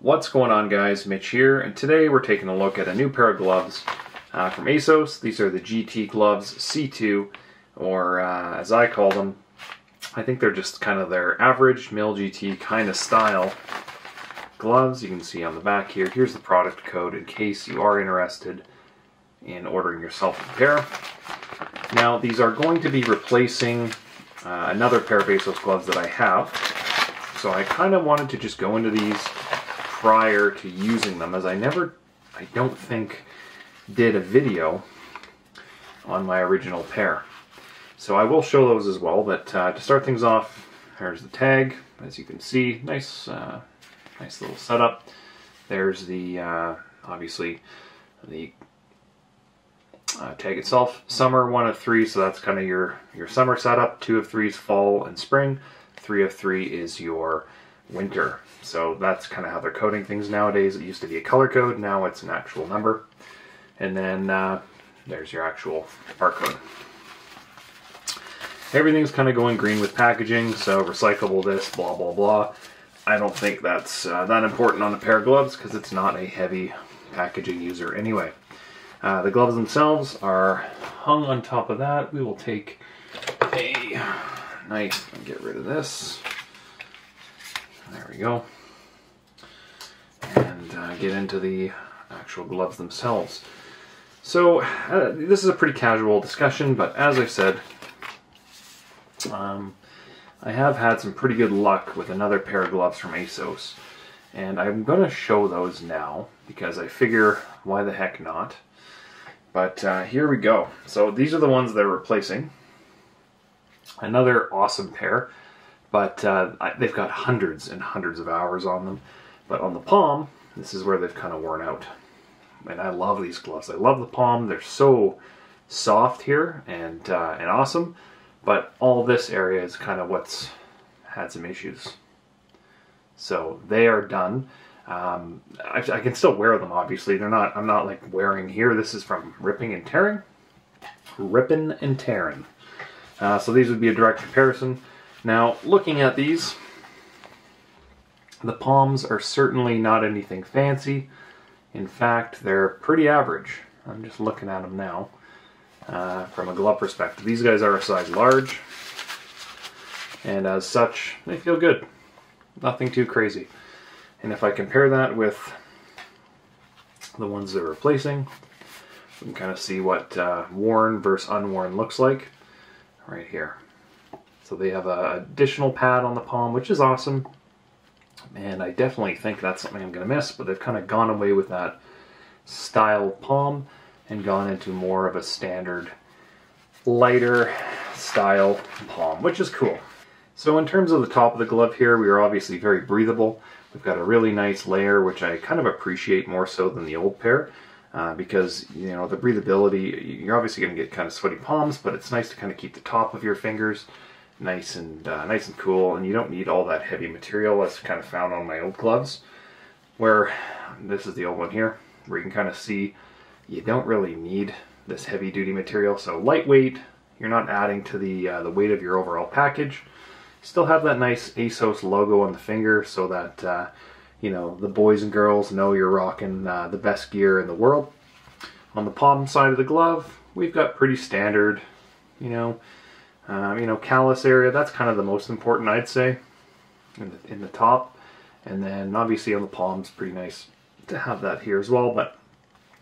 What's going on, guys? Mitch here, and today we're taking a look at a new pair of gloves from Assos. These are the GT Gloves C2, or as I call them, I think they're just kind of their average male GT kind of style gloves. You can see on the back here. Here's the product code in case you are interested in ordering yourself a pair. Now, these are going to be replacing another pair of Assos gloves that I have. So I kind of wanted to just go into these prior to using them, as I don't think, did a video on my original pair. So I will show those as well, but to start things off, here's the tag. As you can see, nice little setup. There's the, obviously, the tag itself. Summer, 1 of 3, so that's kind of your summer setup. 2 of 3 is fall and spring. 3 of 3 is your winter. So that's kind of how they're coding things nowadays. It used to be a color code, now it's an actual number. And then there's your actual barcode. Everything's kind of going green with packaging, so recyclable this, blah blah blah. I don't think that's that important on a pair of gloves because it's not a heavy packaging user anyway. The gloves themselves are hung on top of that. We will take a knife and get rid of this. There we go. And get into the actual gloves themselves. So this is a pretty casual discussion, but as I said, I have had some pretty good luck with another pair of gloves from Assos, and I'm going to show those now because I figure why the heck not. But here we go. So these are the ones they're replacing. Another awesome pair, but they've got hundreds and hundreds of hours on them. But on the palm, this is where they've kind of worn out. And I love these gloves. I love the palm. They're so soft here and awesome. But all this area is kind of what's had some issues. So they are done. I can still wear them, obviously. I'm not like wearing here. This is from ripping and tearing. Ripping and tearing. So these would be a direct comparison. Now, looking at these, the palms are certainly not anything fancy. In fact, they're pretty average. I'm just looking at them now from a glove perspective. These guys are a size large, and as such, they feel good. Nothing too crazy. And if I compare that with the ones they're replacing, we can kind of see what worn versus unworn looks like right here. So they have an additional pad on the palm, which is awesome. And I definitely think that's something I'm going to miss, but they've kind of gone away with that style palm and gone into more of a standard, lighter style palm, which is cool. So in terms of the top of the glove here, we are obviously very breathable. We've got a really nice layer, which I kind of appreciate more so than the old pair, because, you know, the breathability, you're obviously going to get kind of sweaty palms, but it's nice to kind of keep the top of your fingers nice and cool, and you don't need all that heavy material as kind of found on my old gloves, where this is the old one here, where you can kind of see you don't really need this heavy duty material. So lightweight, you're not adding to the weight of your overall package. Still have that nice Assos logo on the finger so that you know, the boys and girls know you're rocking the best gear in the world. On the palm side of the glove, we've got pretty standard, you know, callus area. That's kind of the most important, I'd say, in the top. And then obviously on the palms, pretty nice to have that here as well. But,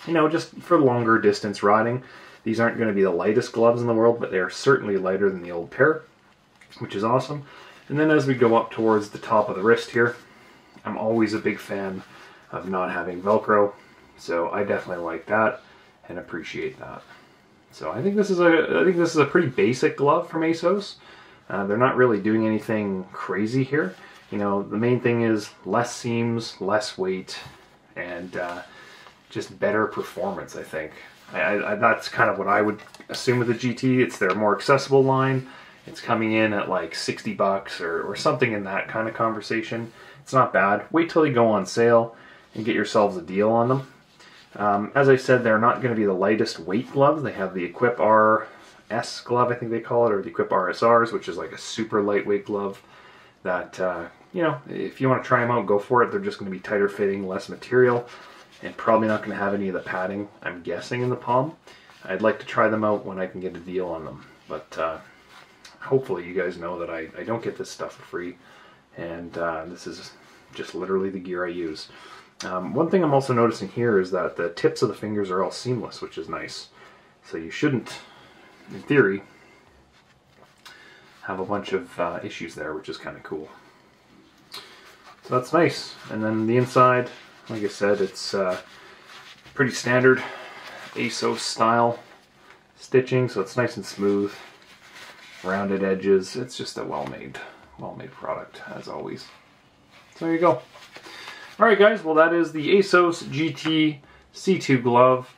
you know, just for longer distance riding, these aren't going to be the lightest gloves in the world, but they are certainly lighter than the old pair, which is awesome. And then as we go up towards the top of the wrist here, I'm always a big fan of not having Velcro, so I definitely like that and appreciate that. So I think this is a pretty basic glove from Assos. They're not really doing anything crazy here. You know, the main thing is less seams, less weight, and just better performance, I think. That's kind of what I would assume with the GT. It's their more accessible line. It's coming in at like 60 bucks or something in that kind of conversation. It's not bad. Wait till they go on sale and get yourselves a deal on them. As I said, they're not going to be the lightest weight gloves. They have the Equip RS glove, I think they call it, or the Equip RSRs, which is like a super lightweight glove that you know, if you want to try them out, go for it. They're just going to be tighter fitting, less material, and probably not going to have any of the padding, I'm guessing, in the palm. I'd like to try them out when I can get a deal on them. But hopefully you guys know that I don't get this stuff for free. And this is just literally the gear I use. One thing I'm also noticing here is that the tips of the fingers are all seamless, which is nice. So you shouldn't, in theory, have a bunch of issues there, which is kind of cool. So that's nice. And then the inside, like I said, it's pretty standard Assos style stitching, so it's nice and smooth, rounded edges. It's just a well-made product, as always. So there you go. Alright guys, well that is the Assos GT C2 glove,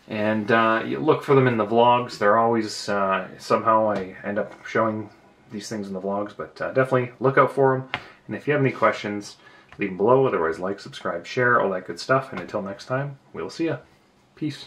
and you look for them in the vlogs. They're always, somehow I end up showing these things in the vlogs, but definitely look out for them. And if you have any questions, leave them below. Otherwise, like, subscribe, share, all that good stuff. And until next time, we'll see ya. Peace.